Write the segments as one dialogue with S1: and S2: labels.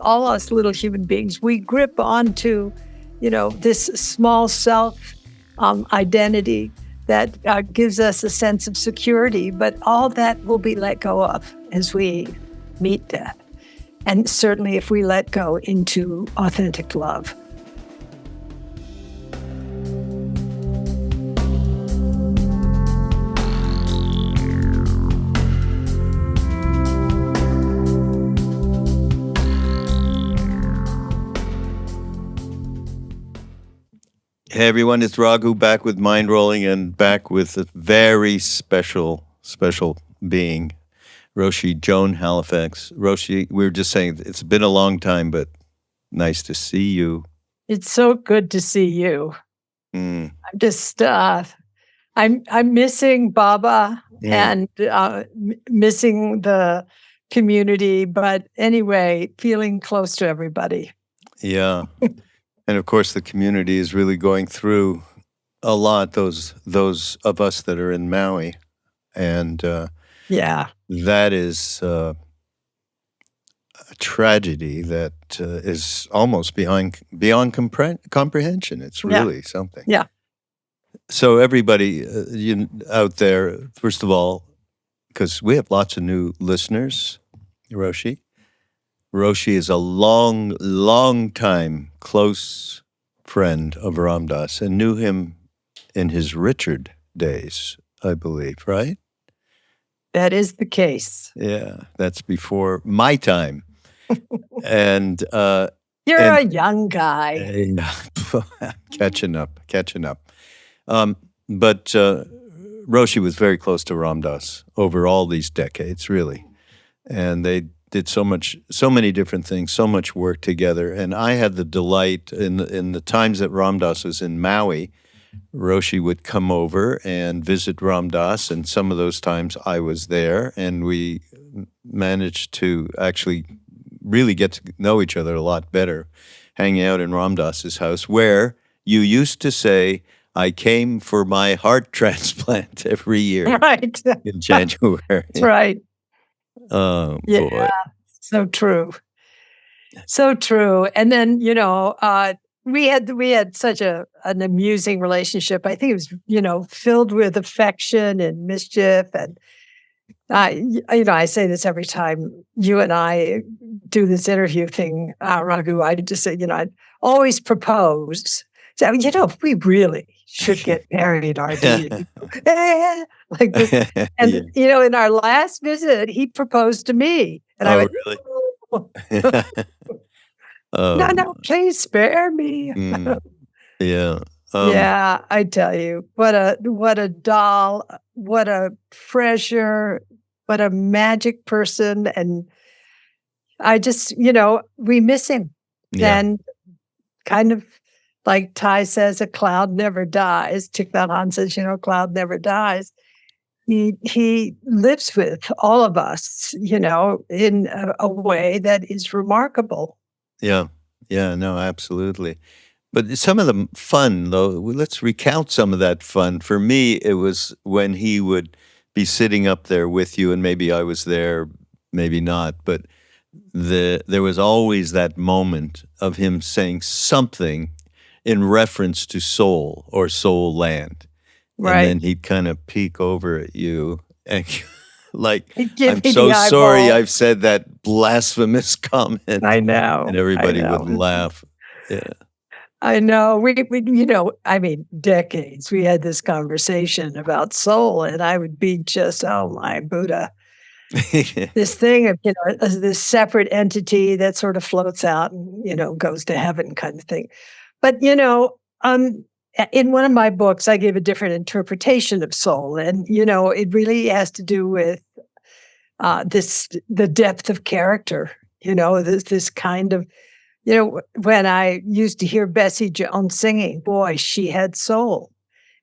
S1: all us little human beings, we grip onto, this small self identity that gives us a sense of security, but all that will be let go of as we meet death. And certainly if we let go into authentic love.
S2: Hey everyone, it's Raghu back with Mindrolling and back with a very special being, Roshi Joan Halifax. Roshi, we were just saying it's been a long time, but nice to see you.
S1: It's so good to see you. I'm just, I'm missing Baba and missing the community, but anyway, feeling close to everybody.
S2: Yeah. And of course, the community is really going through a lot, those of us that are in Maui. And that is a tragedy that is almost beyond comprehension. It's really something.
S1: Yeah.
S2: So everybody out there, first of all, because we have lots of new listeners, Roshi. Roshi is a long time close friend of Ram Dass and knew him in his Richard days, I believe, right?
S1: That is the case.
S2: Yeah, that's before my time. And
S1: you're a young guy.
S2: Catching up. But Roshi was very close to Ram Dass over all these decades, really. And they did so many different things, so much work together. And I had the delight in the times that Ram Dass was in Maui, Roshi would come over and visit Ram Dass, and some of those times I was there, and we managed to actually really get to know each other a lot better, hanging out in Ram Dass's house, where you used to say, I came for my heart transplant every year.
S1: Right.
S2: In January.
S1: That's right.
S2: Oh,
S1: yeah,
S2: boy.
S1: So true. So true. And then, we had such an amusing relationship. I think it was, filled with affection and mischief. And I say this every time you and I do this interview thing, Raghu. I just say, I'd always propose. So, we really should get married, RD. Like this. And, in our last visit, he proposed to me. And I went,
S2: really?
S1: No, please spare me.
S2: Yeah.
S1: Yeah, I tell you, what a doll, what a treasure, what a magic person. And I just, we miss him.
S2: Yeah.
S1: And kind of like Ty says, a cloud never dies. Thich Nhat Hanh says, cloud never dies. He lives with all of us, in a way that is remarkable.
S2: Yeah. No, absolutely. But some of the fun, though, let's recount some of that fun. For me, it was when he would be sitting up there with you, and maybe I was there, maybe not, but there was always that moment of him saying something in reference to soul or soul land.
S1: Right.
S2: And then he'd kind of peek over at you and like,
S1: I'm
S2: so sorry I've said that blasphemous comment.
S1: I know.
S2: And everybody would laugh. Yeah.
S1: I know. We decades. We had this conversation about soul, and I would be just, oh my Buddha. This thing of, this separate entity that sort of floats out and, goes to heaven kind of thing. But, in one of my books, I gave a different interpretation of soul. And, it really has to do with the depth of character, this kind of, when I used to hear Bessie Jones singing, boy, she had soul.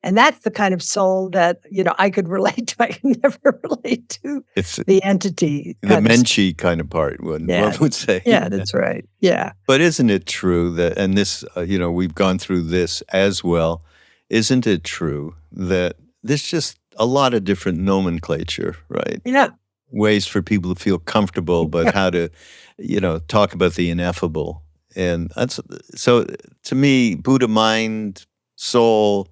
S1: And that's the kind of soul that, I could relate to. I could never relate to the entity.
S2: The Menchie kind of part, one would say.
S1: Yeah, that's right. Yeah.
S2: But isn't it true that, and this, we've gone through this as well, isn't it true that there's just a lot of different nomenclature, right?
S1: Yeah.
S2: ways for people to feel comfortable, but how to, talk about the ineffable. And that's so to me, Buddha mind, soul.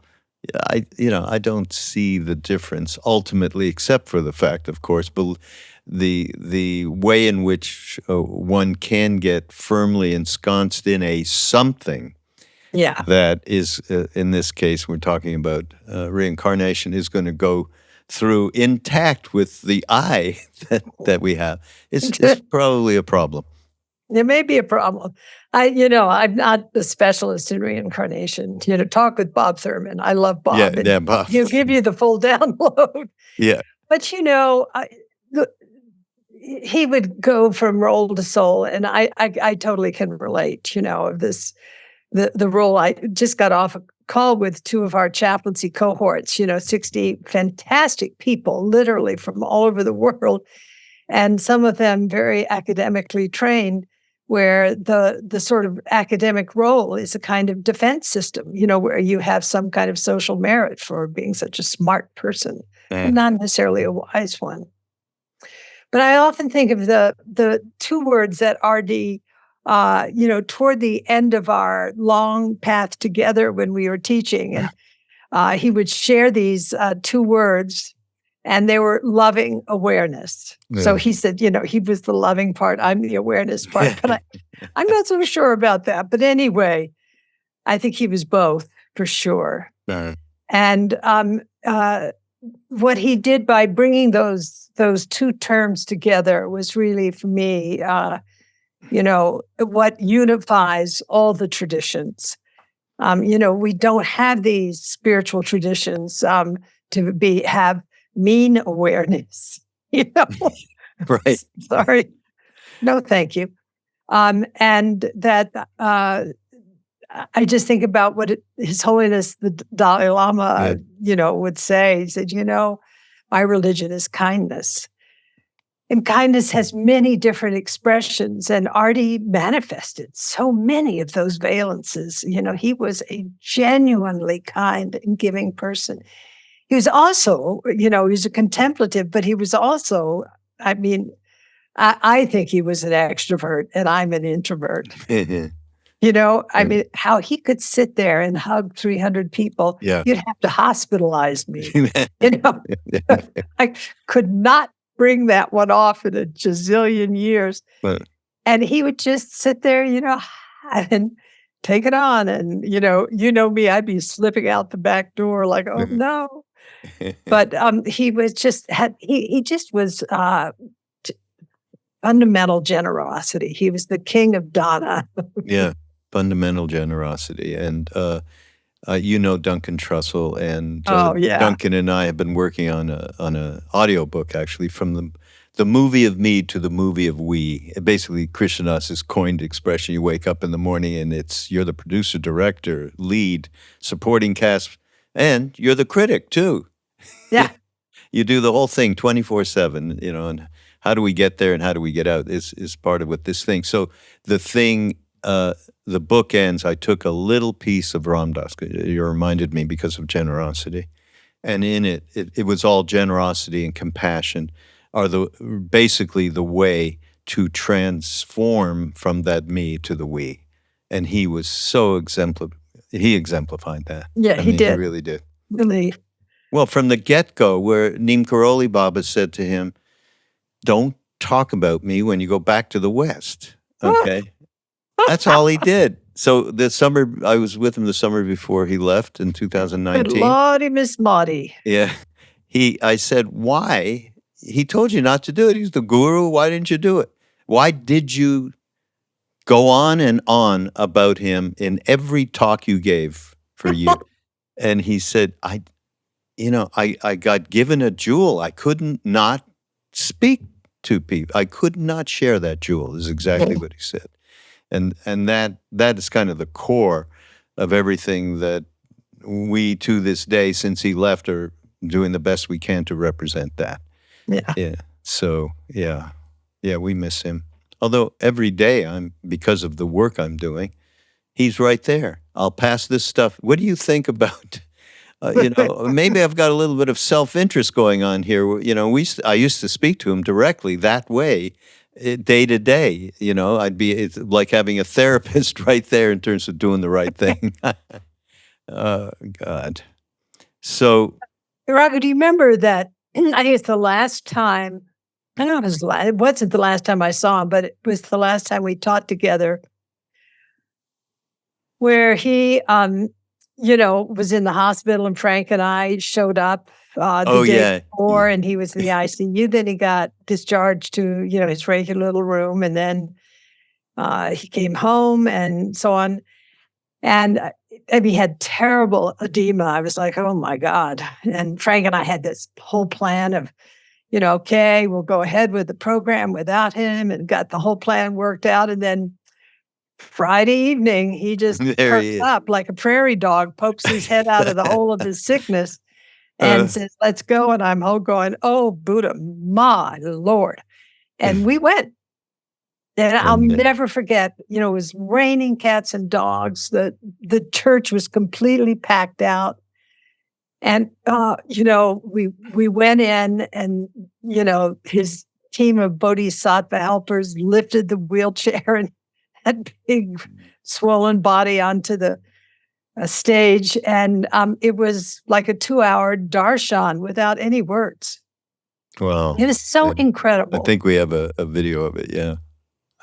S2: I don't see the difference ultimately, except for the fact, of course, but the way in which one can get firmly ensconced in a something
S1: Yeah.
S2: that is, in this case, we're talking about reincarnation, is going to go through intact with the I that we have. It's probably a problem.
S1: There may be a problem. I'm not the specialist in reincarnation. Talk with Bob Thurman. I love Bob.
S2: Yeah, Bob.
S1: He'll give you the full download.
S2: Yeah.
S1: But he would go from role to soul, and I totally can relate. Of this the role. I just got off a call with two of our chaplaincy cohorts. 60 fantastic people, literally from all over the world, and some of them very academically trained, where the sort of academic role is a kind of defense system, where you have some kind of social merit for being such a smart person, but not necessarily a wise one. But I often think of the two words that R.D., toward the end of our long path together when we were teaching, and he would share these two words, and they were loving awareness.
S2: Yeah.
S1: So he said, he was the loving part, I'm the awareness part. But I'm not so sure about that. But anyway, I think he was both for sure. And what he did by bringing those two terms together was really, for me, what unifies all the traditions. We don't have these spiritual traditions to have mean awareness.
S2: Right.
S1: Sorry. No, thank you. And that I just think about what His Holiness the Dalai Lama, would say. He said, my religion is kindness. And kindness has many different expressions, and Artie manifested so many of those valences. He was a genuinely kind and giving person. He was also, he was a contemplative, but he was also, I think he was an extrovert, and I'm an introvert. How he could sit there and hug 300 people, you'd have to hospitalize me. I could not bring that one off in a gazillion years. And he would just sit there, and take it on. And, me, I'd be slipping out the back door like, oh, no. But he was just, he just was fundamental generosity. He was the king of Dana.
S2: Yeah, fundamental generosity. And, Duncan Trussell, and Duncan and I have been working on a audiobook, actually, from the movie of me to the movie of we. Basically, Krishnadasa's coined expression. You wake up in the morning and you're the producer, director, lead, supporting cast, and you're the critic too.
S1: Yeah.
S2: You do the whole thing 24/7, and how do we get there and how do we get out is part of what this thing. So the thing, the book ends, I took a little piece of Ram Dass. You reminded me because of generosity. And in it was all generosity and compassion are basically the way to transform from that me to the we. And he was so he exemplified that.
S1: Yeah, he did.
S2: He really did.
S1: Really.
S2: Well, from the get-go, where Neem Karoli Baba said to him, don't talk about me when you go back to the West, okay? That's all he did. So the summer, I was with him the summer before he left in 2019.
S1: Good Lordy, Miss Maudie.
S2: Yeah. I said, why? He told you not to do it. He's the guru. Why didn't you do it? Why did you go on and on about him in every talk you gave for years? And he said, I got given a jewel. I couldn't not speak to people. I could not share that jewel, is exactly what he said. And that is kind of the core of everything that we, to this day, since he left, are doing the best we can to represent that.
S1: Yeah.
S2: Yeah. So, yeah, we miss him. Although every day, because of the work I'm doing, he's right there. I'll pass this stuff. What do you think about maybe I've got a little bit of self-interest going on here. I used to speak to him directly that way, day to day. It's like having a therapist right there in terms of doing the right thing. Oh, God. So,
S1: Raghu, do you remember that? I think it's the last time. I don't know if it wasn't the last time I saw him, but it was the last time we taught together, where he, was in the hospital, and Frank and I showed up the day before, and he was in the ICU. Then he got discharged to his regular little room, and then he came home, and so on. And he had terrible edema. I was like, oh my God. And Frank and I had this whole plan of, okay, we'll go ahead with the program without him, and got the whole plan worked out. And then Friday evening, he just perks up like a prairie dog, pokes his head out of the hole of his sickness and says, let's go. And I'm going, oh, Buddha, my Lord. And we went. And I'll never forget, it was raining cats and dogs. The church was completely packed out. And, we went in, and, his team of bodhisattva helpers lifted the wheelchair and that big swollen body onto the stage. And it was like a 2-hour darshan without any words.
S2: Wow.
S1: It was so incredible.
S2: I think we have a video of it, yeah.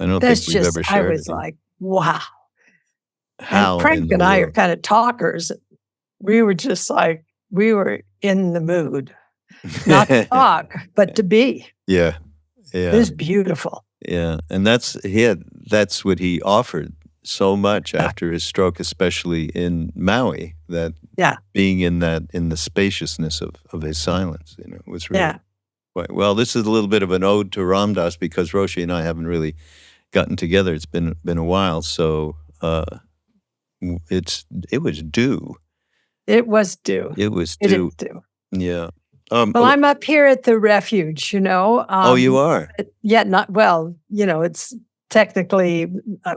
S2: I don't think we've ever shared it.
S1: I was like, wow.
S2: How?
S1: And Frank and I are kind of talkers. We were just like, we were in the mood, not to talk, but to be.
S2: Yeah.
S1: It was beautiful.
S2: Yeah. And that's what he offered so much after his stroke, especially in Maui, that being in the spaciousness of his silence, was really quite well. This is a little bit of an ode to Ram Dass, because Roshi and I haven't really gotten together. It's been a while, so it was due.
S1: It was due.
S2: It was due.
S1: It is due.
S2: Yeah.
S1: Well, I'm up here at the refuge,
S2: oh, you are?
S1: Yeah, not well. It's technically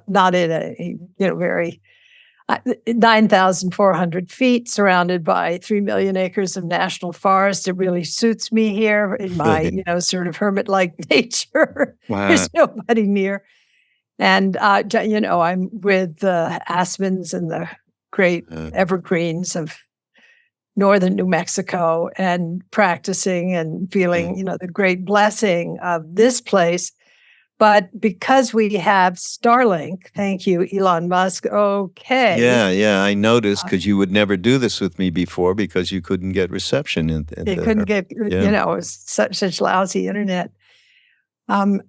S1: not in a very 9,400 feet, surrounded by 3 million acres of national forest. It really suits me here in my sort of hermit-like nature.
S2: Wow.
S1: There's nobody near. And, I'm with the aspens and the great evergreens of northern New Mexico, and practicing and feeling, the great blessing of this place. But because we have Starlink, thank you, Elon Musk. Okay.
S2: Yeah. I noticed, because you would never do this with me before, because you couldn't get reception.
S1: You couldn't get, it was such lousy internet. I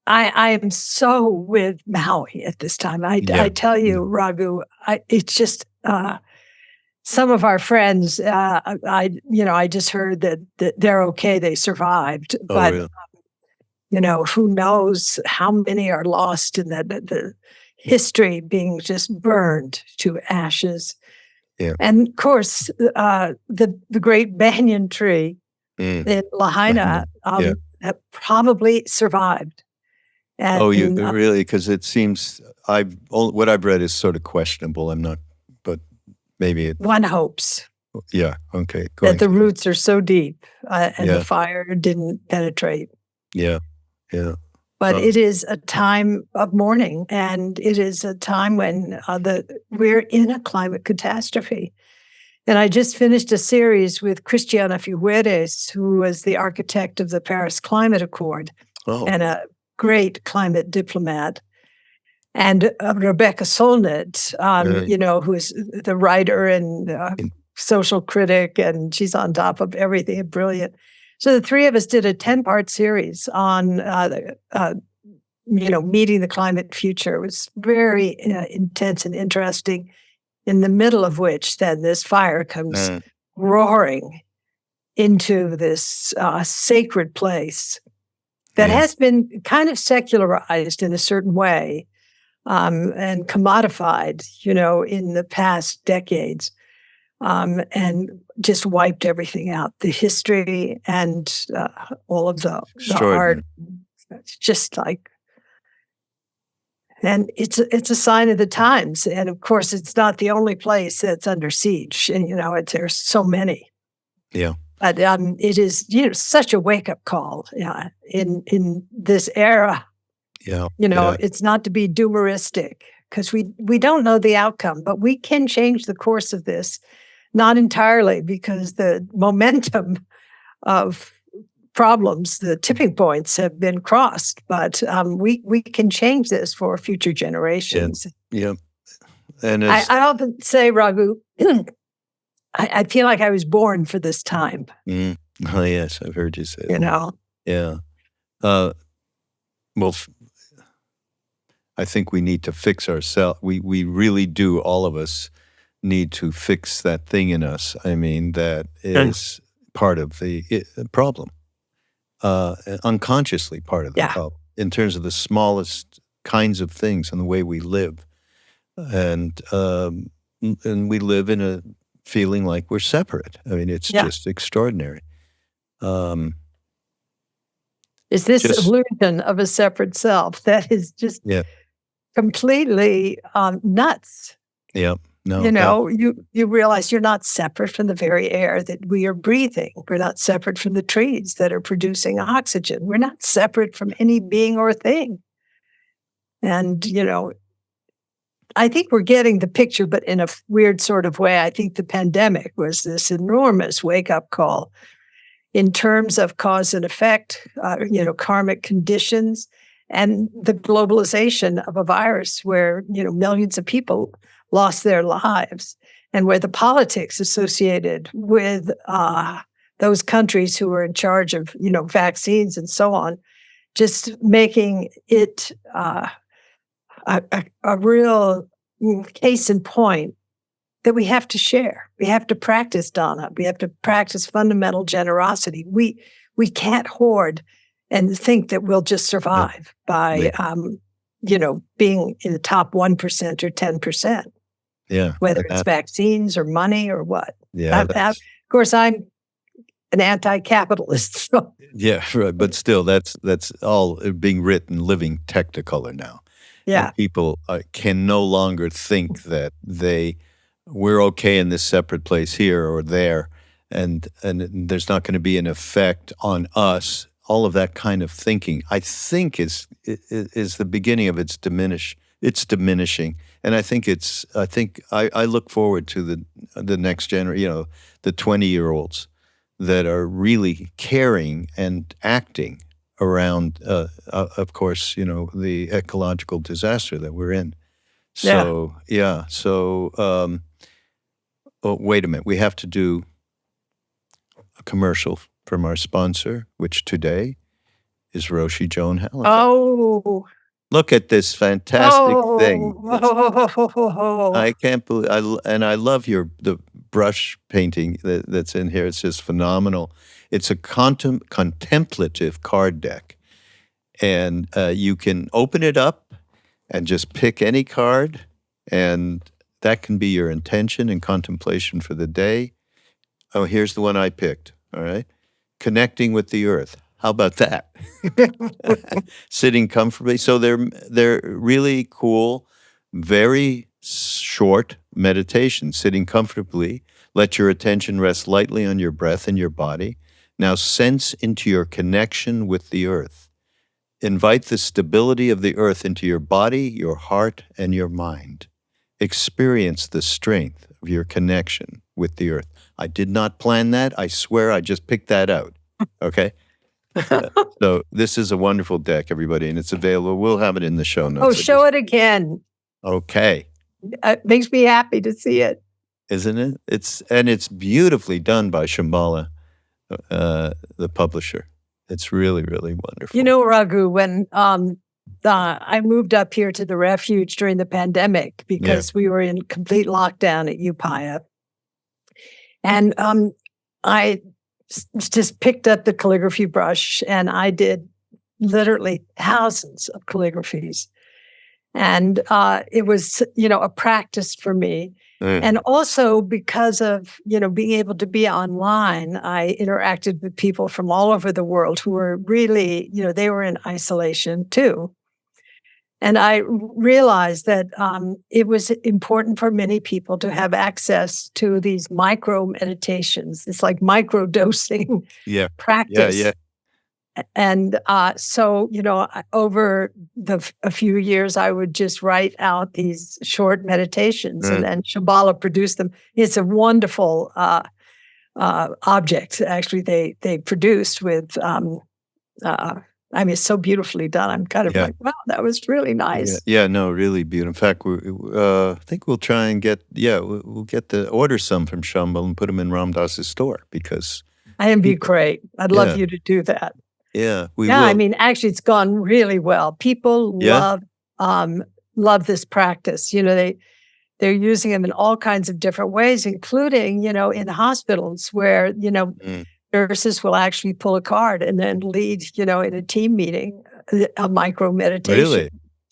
S1: am so with Maui at this time. I tell you, Raghu, it's just some of our friends. I just heard that they're okay. They survived, but
S2: really?
S1: Who knows how many are lost in the history being just burned to ashes.
S2: Yeah.
S1: And of course, the great banyan tree in Lahaina probably survived. And,
S2: really? Because it seems what I've read is sort of questionable. I'm not, but maybe
S1: one hopes.
S2: Yeah. Okay.
S1: That the roots are so deep, and the fire didn't penetrate.
S2: Yeah. Yeah.
S1: But it is a time of mourning, and it is a time when we're in a climate catastrophe. And I just finished a series with Cristiana Figueres, who was the architect of the Paris Climate Accord and a great climate diplomat, and Rebecca Solnit, who is the writer and social critic, and she's on top of everything, brilliant. So the three of us did a 10-part series on, meeting the climate future. It was very intense and interesting, in the middle of which then this fire comes roaring into this sacred place that has been kind of secularized in a certain way and commodified, in the past decades. And just wiped everything out, the history and all of the art. It's just like, And it's a sign of the times. And of course, it's not the only place that's under siege. And, there's so many.
S2: Yeah.
S1: But it is, such a wake-up call in this era.
S2: Yeah.
S1: It's not to be doomeristic, because we don't know the outcome, but we can change the course of this. Not entirely, because the momentum of problems, the tipping points have been crossed, but we can change this for future generations.
S2: Yeah. And
S1: I often say, Raghu, I feel like I was born for this time.
S2: Oh, yes, I've heard you say
S1: that.
S2: Yeah. Well, I think we need to fix ourselves. We really do, all of us need to fix that thing in us. I mean, that is part of the problem. Unconsciously part of the problem, in terms of the smallest kinds of things and the way we live. And we live in a feeling like we're separate. I mean, it's just extraordinary.
S1: Is this illusion of a separate self that is just completely nuts?
S2: Yeah. No.
S1: You realize you're not separate from the very air that we are breathing. We're not separate from the trees that are producing oxygen. We're not separate from any being or thing. And, I think we're getting the picture, but in a weird sort of way. I think the pandemic was this enormous wake-up call in terms of cause and effect, karmic conditions, and the globalization of a virus where, millions of people lost their lives, and where the politics associated with those countries who were in charge of, vaccines and so on, just making it a real case in point that we have to share. We have to practice, Donna. We have to practice fundamental generosity. We can't hoard and think that we'll just survive by, being in the top 1% or 10%.
S2: Yeah.
S1: Whether it's vaccines or money or what.
S2: Yeah.
S1: Of course, I'm an anti-capitalist. So.
S2: Yeah, right. But still, that's all being written, living technicolor now.
S1: Yeah.
S2: And people can no longer think that we're okay in this separate place here or there, and there's not going to be an effect on us. All of that kind of thinking, I think, is the beginning of its diminishing. And I think I look forward to the next generation, the 20-year-olds that are really caring and acting around, of course, the ecological disaster that we're in. So, So, wait a minute. We have to do a commercial from our sponsor, which today is Roshi Joan Halifax.
S1: Oh.
S2: Look at this fantastic thing. I can't believe, I love the brush painting that's in here. It's just phenomenal. It's a contemplative card deck. And you can open it up and just pick any card, and that can be your intention and contemplation for the day. Oh, here's the one I picked, all right? Connecting with the earth. How about that? Sitting comfortably. So they're really cool, very short meditations. Sitting comfortably. Let your attention rest lightly on your breath and your body. Now sense into your connection with the earth. Invite the stability of the earth into your body, your heart, and your mind. Experience the strength of your connection with the earth. I did not plan that. I swear I just picked that out. Okay? So this is a wonderful deck, everybody, and it's available. We'll have it in the show notes.
S1: Oh, show it again.
S2: Okay.
S1: It makes me happy to see it.
S2: Isn't it? It's beautifully done by Shambhala, the publisher. It's really, really wonderful.
S1: Raghu, when I moved up here to the refuge during the pandemic because we were in complete lockdown at Upaya, and I just picked up the calligraphy brush and I did literally thousands of calligraphies. And it was, a practice for me. And also because of, being able to be online, I interacted with people from all over the world who were really, they were in isolation too. And I realized that it was important for many people to have access to these micro meditations. It's like micro dosing
S2: Yeah.
S1: practice.
S2: Yeah.
S1: And so, over a few years, I would just write out these short meditations, and then Shambhala produced them. It's a wonderful object. Actually, they produced with. It's so beautifully done. I'm kind of
S2: Yeah.
S1: like, wow, that was really nice.
S2: Yeah, no, really beautiful. In fact, I think we'll try and we'll get the order some from Shambhala and put them in Ram Dass's store because
S1: It'd be
S2: people,
S1: great. I'd love
S2: yeah,
S1: you to do that.
S2: yeah, we
S1: Yeah,
S2: will.
S1: actually, it's gone really well. People
S2: Yeah,
S1: love this practice. They're using them in all kinds of different ways, including, in hospitals where,
S2: Mm.
S1: nurses will actually pull a card and then lead, in a team meeting, a micro meditation.
S2: Really?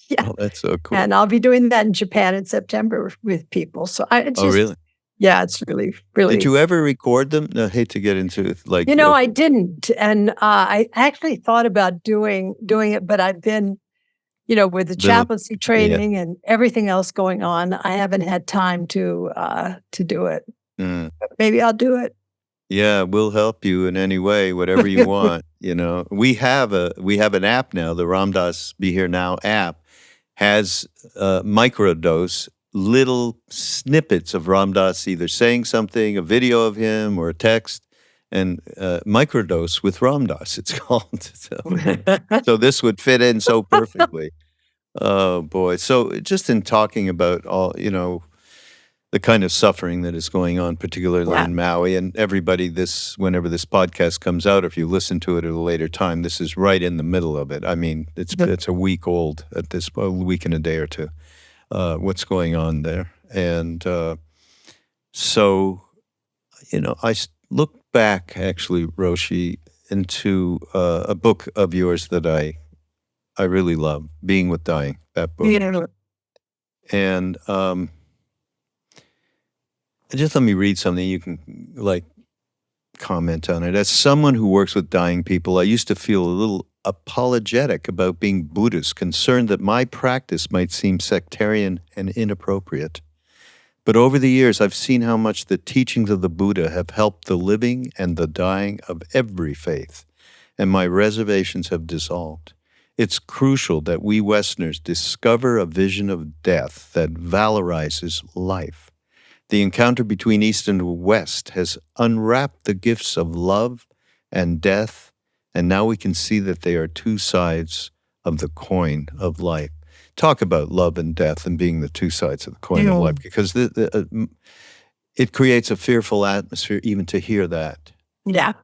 S1: Yeah.
S2: Oh, that's so cool.
S1: And I'll be doing that in Japan in September with people. So
S2: Oh, really?
S1: yeah, it's really, really.
S2: Did you ever record them? I hate to get into it, like.
S1: I didn't. And I actually thought about doing it, but I've been, with the chaplaincy training and everything else going on, I haven't had time to do it.
S2: Mm.
S1: But maybe I'll do it.
S2: Yeah, we'll help you in any way, whatever you want. We have an app now. The Ram Dass Be Here Now app has microdose little snippets of Ram Dass either saying something, a video of him, or a text, and microdose with Ram Dass. It's called. So this would fit in so perfectly. Oh boy! So just in talking about all the kind of suffering that is going on, particularly in Maui, and everybody, whenever this podcast comes out, if you listen to it at a later time, this is right in the middle of it. It's a week old at a week and a day or two, what's going on there. And so, I looked back, actually, Roshi, into a book of yours that I really love, Being with Dying, that book.
S1: Yeah.
S2: And just let me read something. You can comment on it. As someone who works with dying people, I used to feel a little apologetic about being Buddhist, concerned that my practice might seem sectarian and inappropriate. But over the years, I've seen how much the teachings of the Buddha have helped the living and the dying of every faith, and my reservations have dissolved. It's crucial that we Westerners discover a vision of death that valorizes life. The encounter between East and West has unwrapped the gifts of love and death, and now we can see that they are two sides of the coin of life. Talk about love and death and being the two sides of the coin of life, because it creates a fearful atmosphere even to hear that.
S1: Yeah.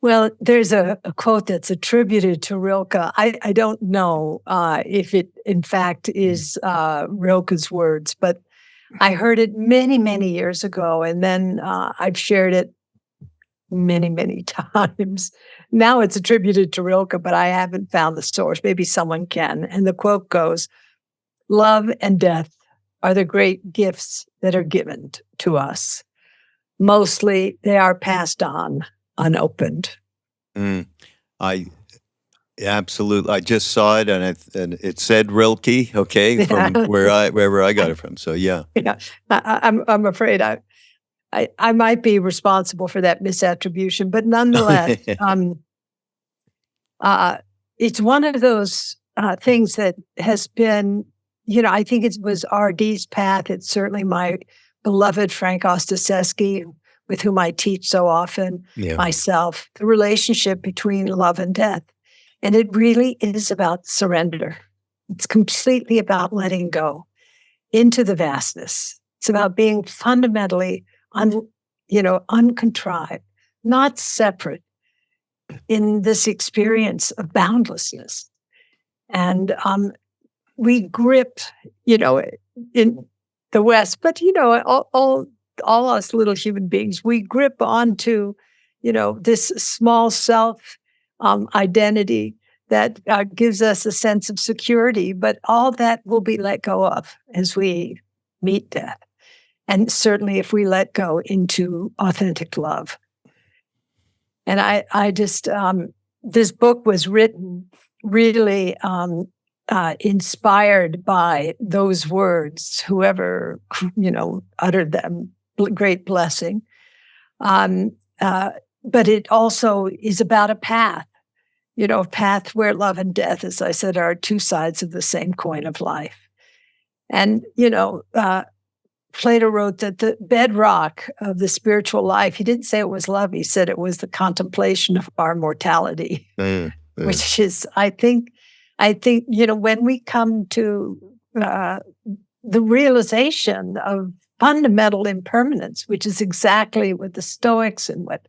S1: Well, there's a quote that's attributed to Rilke. I don't know if it, in fact, is Rilke's words, but I heard it many, many years ago, and then I've shared it many, many times. Now it's attributed to Rilke, but I haven't found the source. Maybe someone can. And the quote goes, "Love and death are the great gifts that are given to us. Mostly they are passed on unopened."
S2: I absolutely. I just saw it, and it said Rilke. Okay, from wherever I got it from. So yeah.
S1: Yeah, I'm afraid I might be responsible for that misattribution, but nonetheless, it's one of those things that has been, I think it was R.D.'s path. It's certainly my beloved Frank Ostaseski, with whom I teach so often, myself, the relationship between love and death. And it really is about surrender. It's completely about letting go into the vastness. It's about being fundamentally uncontrived, not separate in this experience of boundlessness. And we grip, in the West, but, all us little human beings, we grip onto, this small self identity that gives us a sense of security, but all that will be let go of as we meet death. And certainly if we let go into authentic love. And I just, this book was written really inspired by those words, whoever, uttered them, great blessing. But it also is about a path, a path where love and death, as I said, are two sides of the same coin of life. And, Plato wrote that the bedrock of the spiritual life, he didn't say it was love, he said it was the contemplation of our mortality, which is, I think, when we come to the realization of fundamental impermanence, which is exactly what the Stoics and what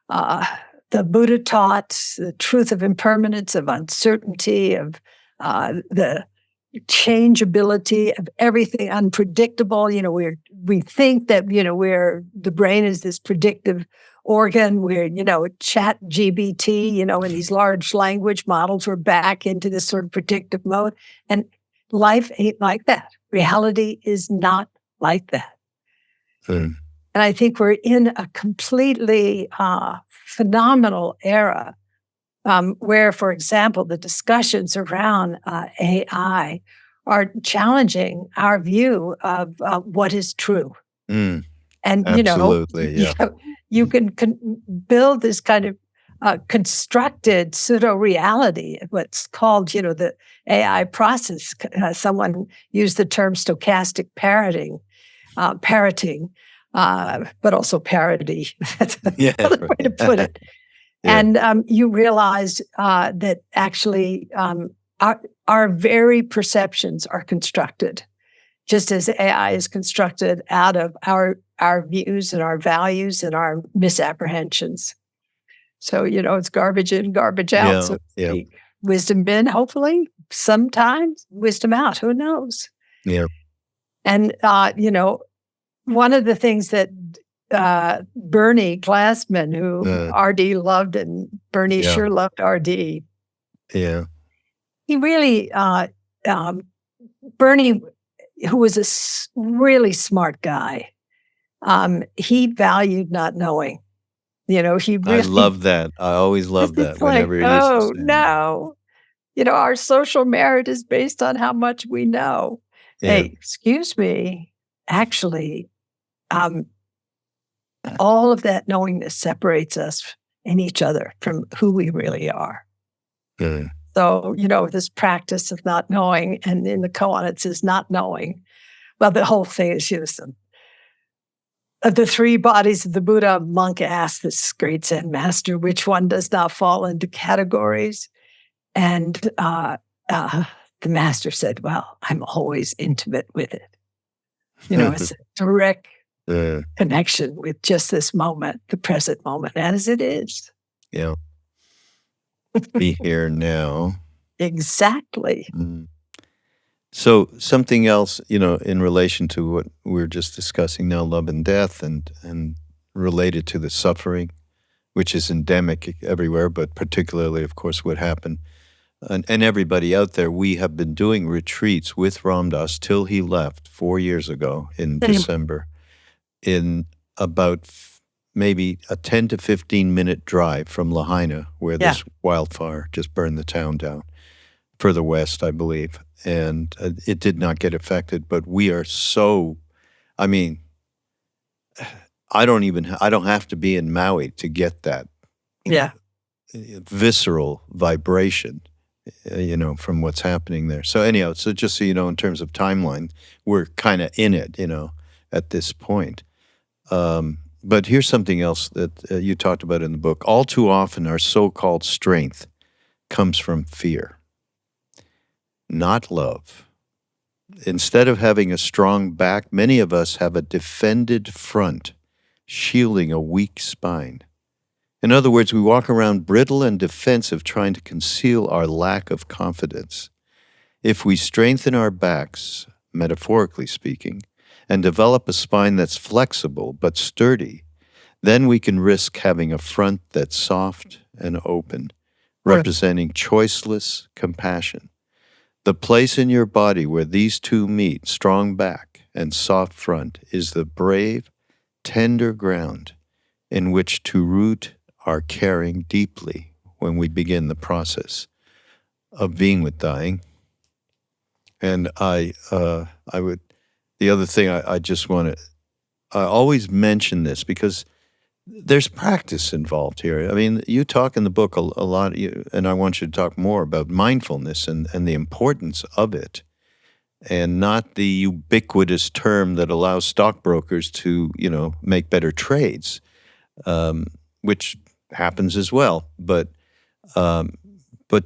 S1: the Buddha taught, the truth of impermanence, of uncertainty, of the changeability of everything, unpredictable. We think that the brain is this predictive organ. We're chat GBT, and these large language models. We're back into this sort of predictive mode, and life ain't like that. Reality is not like that. And I think we're in a completely phenomenal era where, for example, the discussions around AI are challenging our view of what is true. And,
S2: absolutely,
S1: you can build this kind of constructed pseudo-reality, what's called, the AI process. Someone used the term stochastic parroting, but also parody. That's another way to put it. Yeah. And you realize that actually our very perceptions are constructed, just as AI is constructed out of our views and our values and our misapprehensions. So, it's garbage in, garbage out. So wisdom in, hopefully, sometimes wisdom out. Who knows?
S2: Yeah.
S1: And, one of the things that Bernie Glassman, who RD loved, and Bernie sure loved RD.
S2: Yeah.
S1: He really, Bernie, who was a really smart guy, he valued not knowing. He really.
S2: I love that. I always love that whenever he used to say
S1: no. Our social merit is based on how much we know. Yeah. Hey, excuse me. Actually, all of that knowingness separates us and each other from who we really are. So, this practice of not knowing, and in the koan it says not knowing. Well, the whole thing is of the three bodies of the Buddha, a monk asked this great Zen master, which one does not fall into categories? And the master said, well, I'm always intimate with it. It's a direct connection with just this moment, the present moment, as it is.
S2: Yeah. Be here now.
S1: Exactly.
S2: So something else, in relation to what we're just discussing now, love and death, and related to the suffering, which is endemic everywhere, but particularly, of course, what happened. And everybody out there, we have been doing retreats with Ram Dass till he left 4 years ago in December, in about maybe a 10 to 15-minute drive from Lahaina, where this wildfire just burned the town down, further west, I believe. And it did not get affected, but we are so, I don't have to be in Maui to get that visceral vibration, from what's happening there. So anyhow, just so you know, in terms of timeline, we're kind of in it, at this point. But here's something else that you talked about in the book. All too often, our so-called strength comes from fear, not love. Instead of having a strong back, many of us have a defended front, shielding a weak spine. In other words, we walk around brittle and defensive, trying to conceal our lack of confidence. If we strengthen our backs, metaphorically speaking, and develop a spine that's flexible but sturdy, then we can risk having a front that's soft and open, representing choiceless compassion. The place in your body where these two meet, strong back and soft front, is the brave, tender ground in which to root our caring deeply when we begin the process of being with dying. And I would, the other thing I just want to, I always mention this because there's practice involved here. I mean, you talk in the book a lot, and I want you to talk more about mindfulness and the importance of it, and not the ubiquitous term that allows stockbrokers to, make better trades, which happens as well. But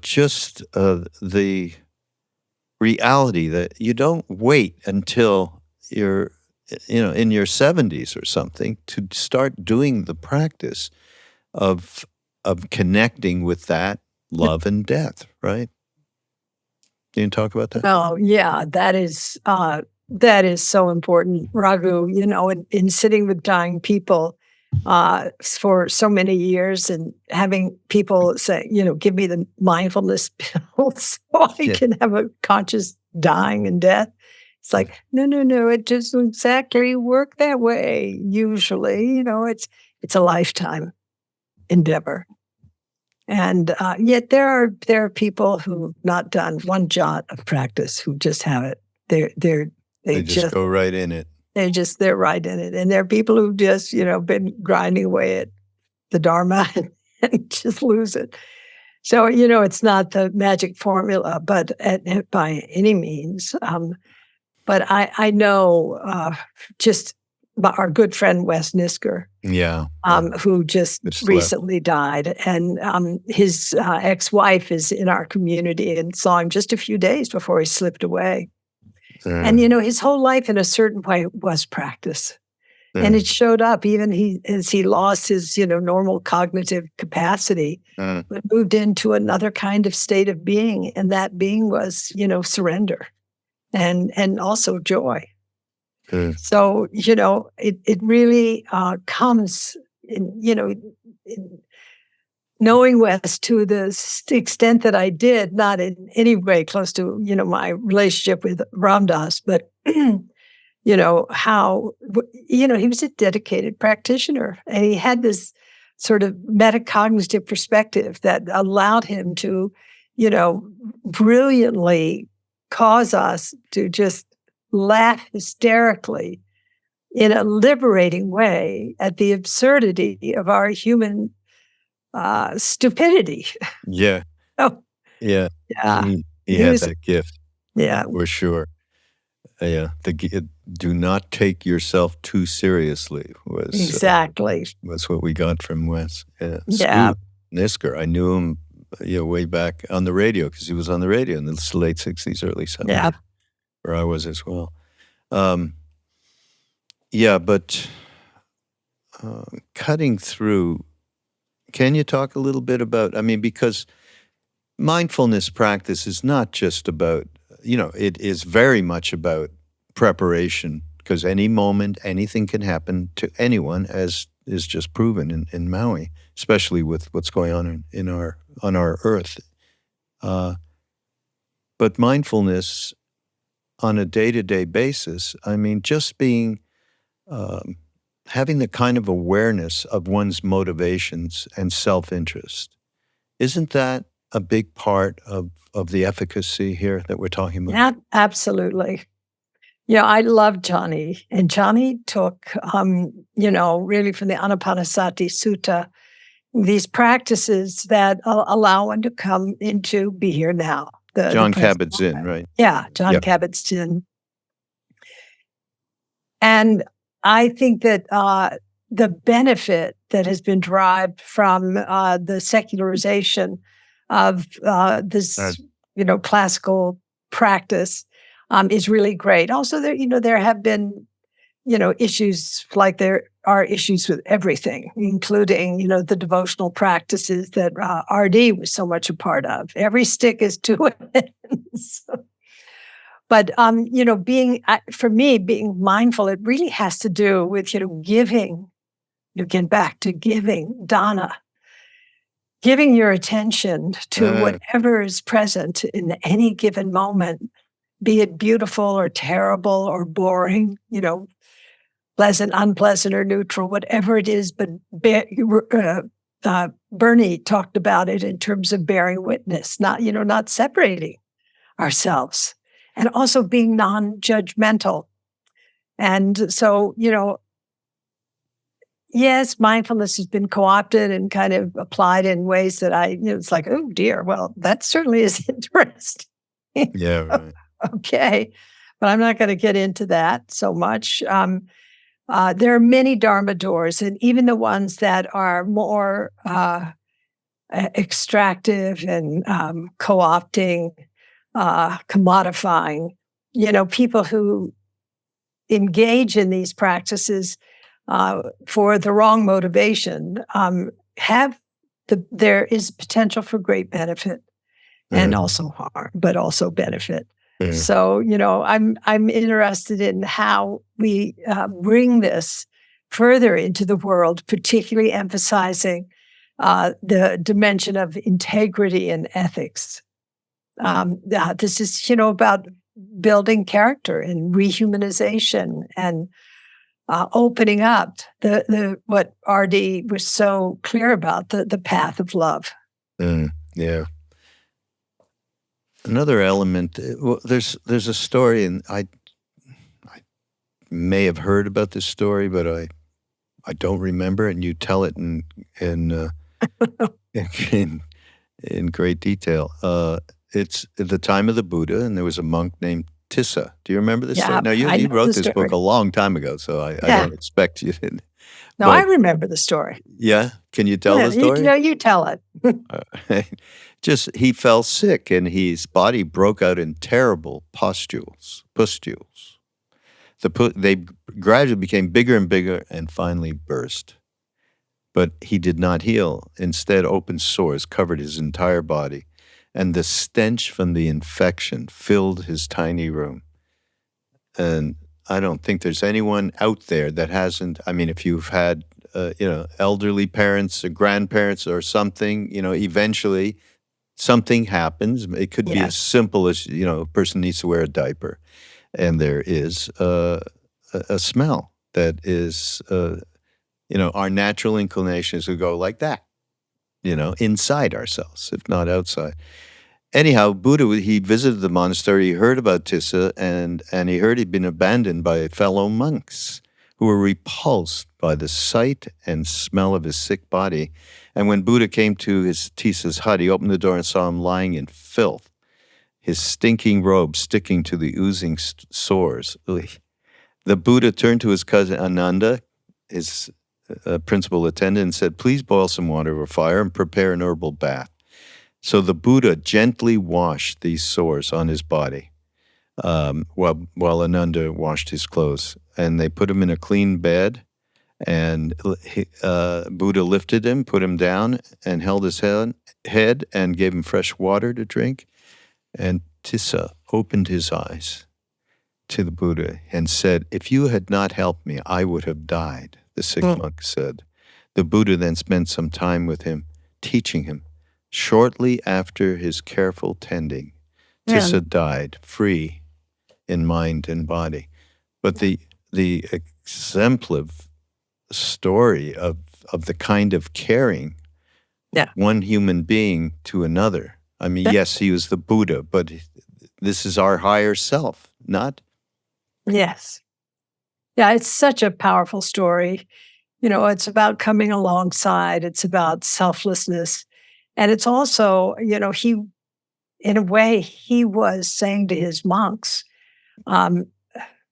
S2: just the reality that you don't wait until you're, in your 70s or something to start doing the practice of connecting with that love and death, right? Can you talk about that?
S1: Oh, yeah, that is so important, Raghu. In sitting with dying people for so many years and having people say, give me the mindfulness pills so I can have a conscious dying and death. It's like, no, it doesn't exactly work that way. Usually, it's a lifetime endeavor. And yet there are people who've not done one jot of practice who just have it. They
S2: just go right in it.
S1: They're right in it. And there are people who've just, been grinding away at the Dharma and just lose it. So, it's not the magic formula, but by any means. But I know just our good friend Wes Nisker, who just recently died, and his ex-wife is in our community and saw him just a few days before he slipped away. And his whole life, in a certain way, was practice, and it showed up even as he lost his normal cognitive capacity, but moved into another kind of state of being, and that being was surrender, and also joy. So, it really comes in knowing Wes to the extent that I did, not in any way close to, my relationship with Ram Dass, but, how, he was a dedicated practitioner, and he had this sort of metacognitive perspective that allowed him to, brilliantly cause us to just laugh hysterically in a liberating way at the absurdity of our human stupidity.
S2: Yeah.
S1: Oh,
S2: yeah. He had that gift.
S1: Yeah,
S2: for sure. Yeah. Do not take yourself too seriously was
S1: exactly
S2: was what we got from Wes.
S1: Yeah.
S2: Nisker, I knew him, way back on the radio because he was on the radio in the late 60s, early 70s.
S1: Yeah.
S2: Where I was as well. But cutting through, can you talk a little bit about, because mindfulness practice is not just about, it is very much about preparation, because any moment, anything can happen to anyone, as is just proven in Maui, especially with what's going on on our earth. But mindfulness on a day-to-day basis, just being, having the kind of awareness of one's motivations and self-interest, isn't that a big part of the efficacy here that we're talking about?
S1: Yeah, absolutely. Yeah, I love Johnny, and Johnny took, really from the Anapanasati Sutta, these practices that allow one to come into be here now.
S2: John Kabat-Zinn, right?
S1: Yeah, John Kabat-Zinn. And I think that the benefit that has been derived from the secularization of this, classical practice is really great. Also, there have been, issues like there are issues with everything, including, the devotional practices that R.D. was so much a part of. Every stick is two ends. But, for me, being mindful, it really has to do with, giving, get back to giving, dana, giving your attention to whatever is present in any given moment, be it beautiful or terrible or boring, pleasant, unpleasant, or neutral, whatever it is, but Bernie talked about it in terms of bearing witness, not separating ourselves, and also being non-judgmental. And so, yes, mindfulness has been co-opted and kind of applied in ways that it's like, oh dear, well, that certainly is interesting.
S2: Yeah, right.
S1: Okay, but I'm not going to get into that so much. There are many Dharma doors, and even the ones that are more extractive and co-opting, commodifying, people who engage in these practices for the wrong motivation there is potential for great benefit and also harm, but also benefit. So, I'm interested in how we bring this further into the world, particularly emphasizing the dimension of integrity and ethics. This is, about building character and rehumanization and opening up the what R.D. was so clear about, the path of love.
S2: Yeah. Another element. Well, there's a story, and I may have heard about this story, but I don't remember. And you tell it in in great detail. It's at the time of the Buddha, and there was a monk named Tissa. Do you remember this story? Now, you wrote this book a long time ago, so I don't expect you to.
S1: No, I remember the story.
S2: Yeah? Can you tell the story?
S1: You tell it.
S2: He fell sick, and his body broke out in terrible pustules. They gradually became bigger and bigger and finally burst. But he did not heal. Instead, open sores covered his entire body, and the stench from the infection filled his tiny room. And I don't think there's anyone out there that hasn't. I mean, if you've had, elderly parents or grandparents or something, eventually something happens. It could be as simple as, a person needs to wear a diaper, and there is a smell that is, our natural inclination is to go like that, inside ourselves, if not outside. Anyhow, Buddha, he visited the monastery, he heard about Tissa, and he heard he'd been abandoned by fellow monks who were repulsed by the sight and smell of his sick body. And when Buddha came to Tissa's hut, he opened the door and saw him lying in filth, his stinking robe sticking to the oozing sores. The Buddha turned to his cousin Ananda, his principal attendant, and said, "Please boil some water over fire and prepare an herbal bath." So the Buddha gently washed these sores on his body while Ananda washed his clothes. And they put him in a clean bed, and Buddha lifted him, put him down, and held his head and gave him fresh water to drink. And Tissa opened his eyes to the Buddha and said, "If you had not helped me, I would have died," the sick monk said. The Buddha then spent some time with him, teaching him. Shortly after his careful tending, Tissa died, free in mind and body. But the exemplar story of the kind of caring one human being to another. I mean, yes, he was the Buddha, but this is our higher self, not?
S1: Yes. Yeah, it's such a powerful story. It's about coming alongside. It's about selflessness. And it's also, in a way, he was saying to his monks,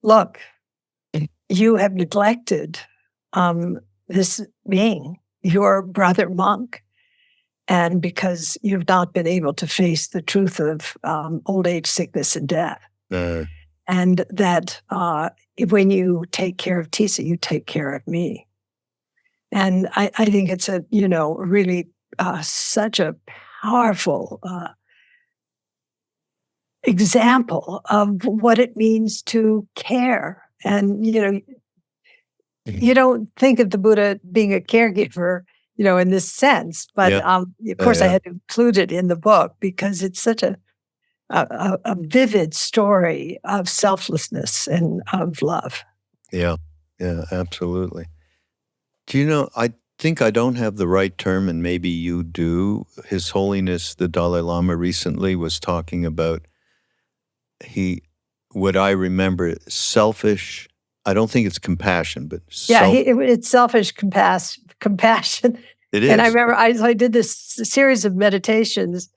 S1: look, you have neglected this being, your brother monk, and because you've not been able to face the truth of old age, sickness, and death. And that when you take care of Tissa, you take care of me. And I think it's really such a powerful example of what it means to care. And, you don't think of the Buddha being a caregiver, in this sense. But of course, I had to include it in the book because it's such a vivid story of selflessness and of love.
S2: Yeah, absolutely. Do you know, think I don't have the right term, and maybe you do. His Holiness the Dalai Lama recently was talking about what I remember, selfish. I don't think it's compassion, but
S1: Yeah, it's selfish compassion.
S2: It
S1: And I
S2: is.
S1: remember I did this series of meditations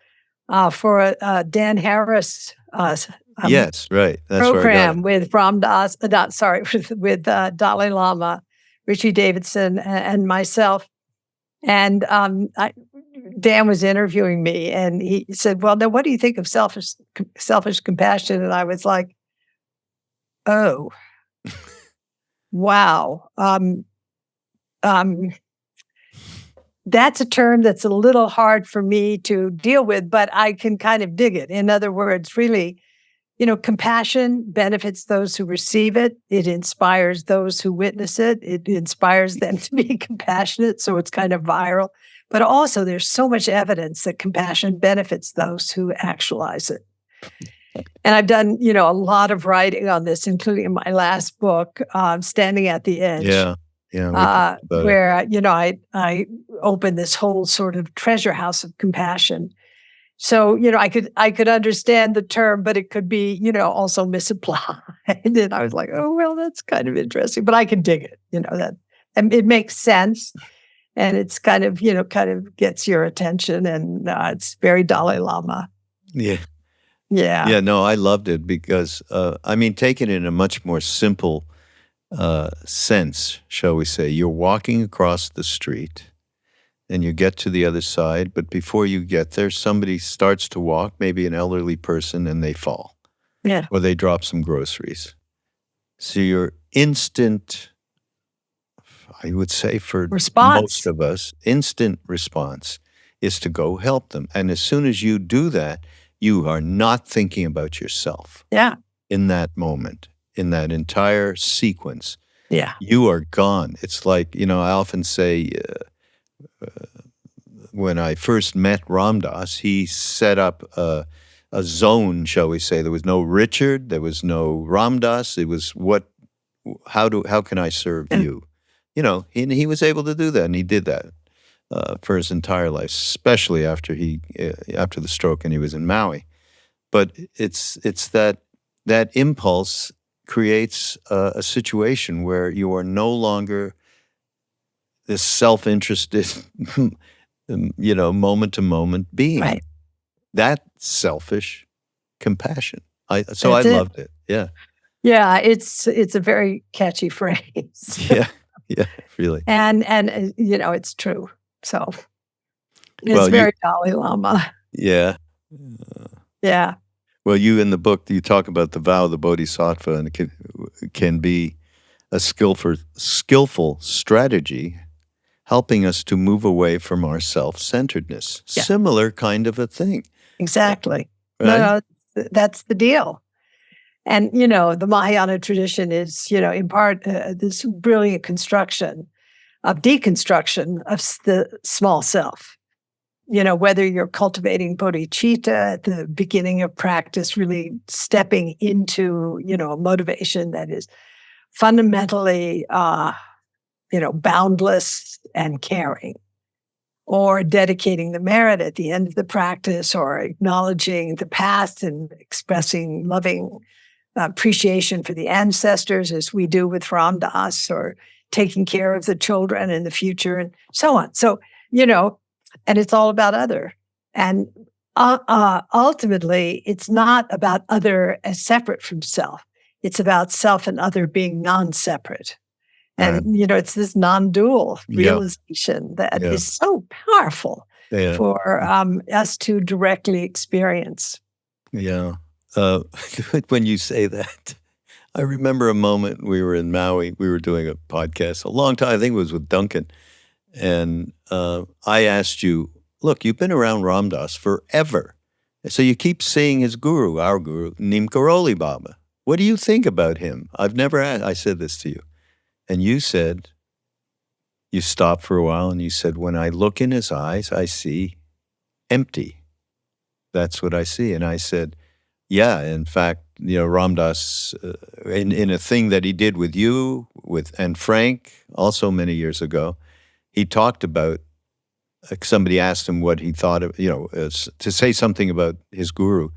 S1: for a Dan Harris
S2: Yes, right. That's where I got
S1: program
S2: it.
S1: with Ram Dass, with Dalai Lama, Richie Davidson, and myself. And Dan was interviewing me, and he said, "Well, now what do you think of selfish compassion?" And I was like, "Oh, wow." That's a term that's a little hard for me to deal with, but I can kind of dig it. In other words, really, compassion benefits those who receive it. It inspires those who witness it. It inspires them to be compassionate. So it's kind of viral. But also, there's so much evidence that compassion benefits those who actualize it. And I've done, a lot of writing on this, including in my last book, Standing at the Edge.
S2: Yeah. Yeah, we talked about it.
S1: Where, I opened this whole sort of treasure house of compassion. So, I could understand the term, but it could be, also misapplied. And I was like, oh, well, that's kind of interesting, but I can dig it, and it makes sense. And it's kind of gets your attention, and it's very Dalai Lama.
S2: Yeah.
S1: Yeah.
S2: Yeah, no, I loved it because, taken in a much more simple sense, shall we say, you're walking across the street and you get to the other side, but before you get there, somebody starts to walk, maybe an elderly person, and they fall.
S1: Yeah.
S2: Or they drop some groceries. So your instant, I would say for most of us, instant response is to go help them. And as soon as you do that, you are not thinking about yourself.
S1: Yeah.
S2: In that moment, in that entire sequence.
S1: Yeah.
S2: You are gone. It's like, I often say, when I first met Ram Dass, he set up a zone, shall we say. There was no Richard, there was no Ram Dass. It was how can I serve you? He was able to do that, and he did that for his entire life, especially after the stroke and he was in Maui. But it's that impulse creates a situation where you are no longer this self-interested, moment-to-moment being.
S1: Right.
S2: That selfish compassion. I loved it. Yeah.
S1: Yeah, it's a very catchy phrase.
S2: Yeah, really.
S1: And it's true. So it's very Dalai Lama.
S2: Yeah.
S1: Yeah.
S2: Well, you in the book, you talk about the vow of the Bodhisattva, and it can be a skillful strategy helping us to move away from our self-centeredness. Yeah. Similar kind of a thing.
S1: Exactly.
S2: Right?
S1: No, that's the deal. And, the Mahayana tradition is, in part, this brilliant deconstruction of the small self. Whether you're cultivating bodhicitta at the beginning of practice, really stepping into, a motivation that is fundamentally, boundless and caring, or dedicating the merit at the end of the practice, or acknowledging the past and expressing loving appreciation for the ancestors, as we do with Ram Dass, or taking care of the children in the future, and so on. So, and it's all about other. And ultimately, it's not about other as separate from self. It's about self and other being non-separate. And, it's this non-dual realization that is so powerful for us to directly experience.
S2: Yeah. When you say that, I remember a moment we were in Maui. We were doing a podcast a long time. I think it was with Duncan. And I asked you, look, you've been around Ram Dass forever. So you keep seeing his guru, our guru, Neem Karoli Baba. What do you think about him? I've never asked. I said this to you. And you said, you stopped for a while and you said, when I look in his eyes, I see empty. That's what I see. And I said, yeah, in fact, Ram Dass, in a thing that he did with you, and Frank, also many years ago, he talked about, somebody asked him what he thought of, to say something about his guru.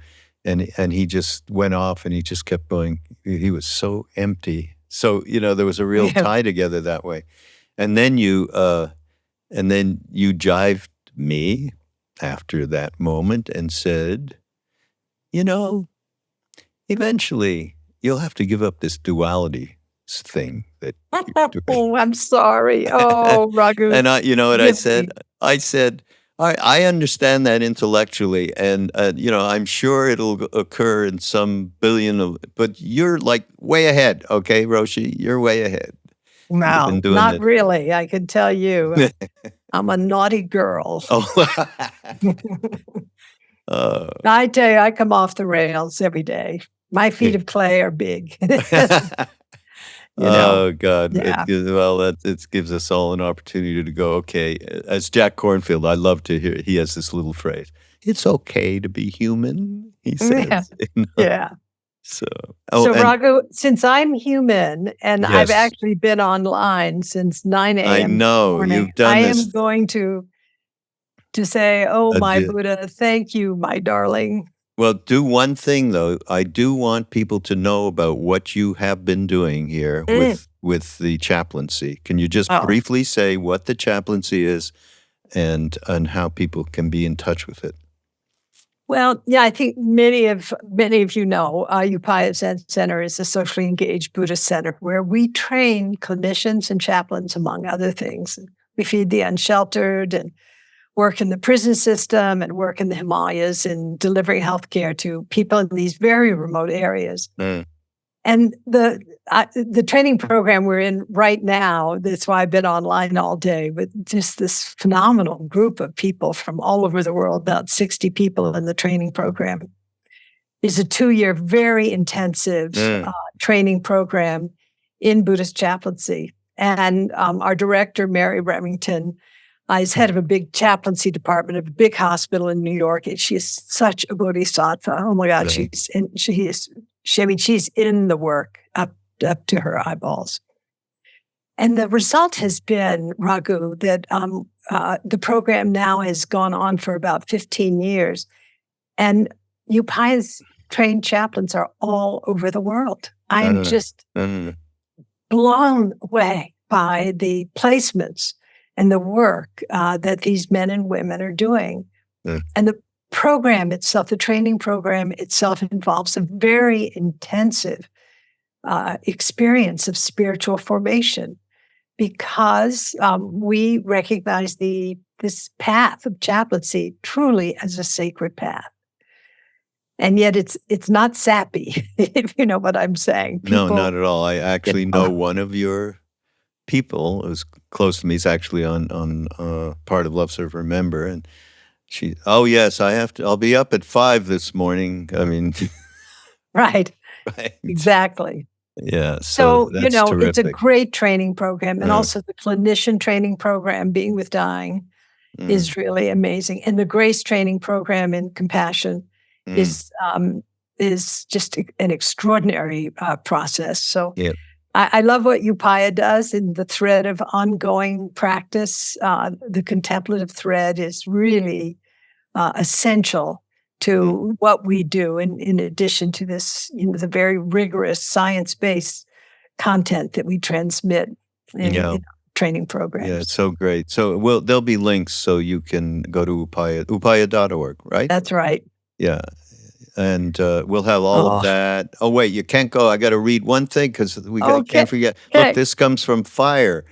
S2: And he just went off and he just kept going. He was so empty. So, there was a real
S1: Yeah.
S2: tie together that way. And then you jived me after that moment and said, eventually you'll have to give up this duality thing that you're doing.
S1: Oh, I'm sorry. Oh, Raghu.
S2: And you know what I
S1: Give
S2: said?
S1: me.
S2: I said, I understand that intellectually, and I'm sure it'll occur in some billion but you're like way ahead, okay, Roshi? You're way ahead. You've
S1: Well,
S2: been doing
S1: not
S2: it.
S1: really. I can tell you, I'm a naughty girl.
S2: Oh.
S1: I tell you, I come off the rails every day. My feet of clay are big.
S2: Oh God!
S1: Yeah.
S2: It gives us all an opportunity to go. Okay, as Jack Kornfield, I love to hear. He has this little phrase: "It's okay to be human." He
S1: Yeah.
S2: says.
S1: Yeah.
S2: So,
S1: So,
S2: and
S1: Raghu, since I'm human and I've
S2: yes,
S1: actually been online since 9
S2: I
S1: a.m. this
S2: know
S1: morning,
S2: you've done
S1: I am
S2: this.
S1: going to say, oh, my Buddha, thank you, my darling.
S2: Well, do one thing though. I do want people to know about what you have been doing here with the chaplaincy. Can you just briefly say what the chaplaincy is and how people can be in touch with it?
S1: Well, yeah, I think many of you know, Upaya Zen Center is a socially engaged Buddhist center where we train clinicians and chaplains, among other things. We feed the unsheltered and work in the prison system and work in the Himalayas and delivering healthcare to people in these very remote areas. And the training program we're in right now, that's why I've been online all day with just this phenomenal group of people from all over the world, about 60 people in the training program, is a 2-year, very intensive training program in Buddhist chaplaincy. And our director, Mary Remington, is head of a big chaplaincy department of a big hospital in New York. And she is such a bodhisattva. Oh my God, she's in the work up to her eyeballs. And the result has been, Raghu, that the program now has gone on for about 15 years. And Upaya's trained chaplains are all over the world. I am just blown away by the placements and the work that these men and women are doing. And the program itself, the training program itself, involves a very intensive experience of spiritual formation because we recognize this path of chaplaincy truly as a sacred path. And yet it's not sappy, if you know what I'm saying.
S2: No, not at all. I actually know one of your people who's close to me. Is actually on part of Love Serve Remember, and she. Oh yes, I'll be up at 5 this morning. I mean,
S1: right, exactly.
S2: Yeah.
S1: So
S2: that's terrific.
S1: it's a great training program, and also the clinician training program, Being with Dying, is really amazing, and the Grace training program in Compassion is just an extraordinary process. So.
S2: Yeah.
S1: I love what Upaya does in the thread of ongoing practice. The contemplative thread is really essential to what we do, in addition to this, the very rigorous science-based content that we transmit in training programs.
S2: Yeah, it's so great. So there'll be links so you can go to upaya.org, right?
S1: That's right.
S2: Yeah. And we'll have all of that. Oh, wait, you can't go. I got to read one thing because can't forget.
S1: Okay.
S2: Look, this comes from Fire.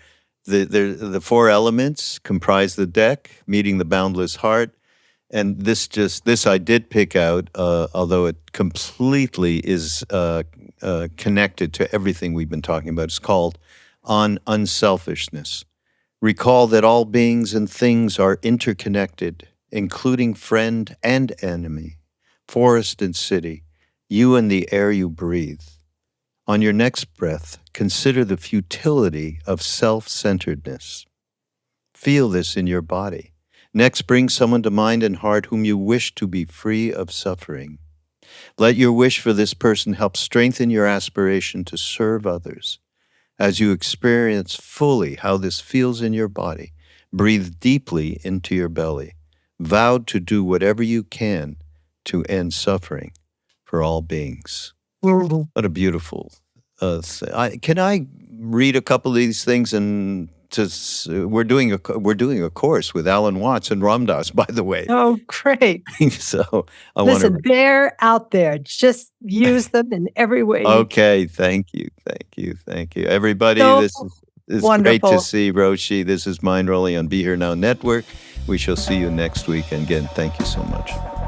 S2: The 4 elements comprise the deck, meeting the boundless heart. And this I did pick out, although it completely is connected to everything we've been talking about. It's called On Unselfishness. Recall that all beings and things are interconnected, including friend and enemy, forest and city, you and the air you breathe. On your next breath, consider the futility of self-centeredness. Feel this in your body. Next, bring someone to mind and heart whom you wish to be free of suffering. Let your wish for this person help strengthen your aspiration to serve others. As you experience fully how this feels in your body, breathe deeply into your belly, vowed to do whatever you can to end suffering for all beings. What a beautiful can I read a couple of these things? And we're doing a course with Alan Watts and Ram Dass, by the way.
S1: Oh, great.
S2: So I
S1: Listen,
S2: want
S1: they're out there. Just use them in every way you
S2: Okay, thank you. Everybody,
S1: So
S2: this is great to
S1: wonderful.
S2: see Roshi. This is Mindrolling on Be Here Now Network. We shall see you next week. And again, thank you so much.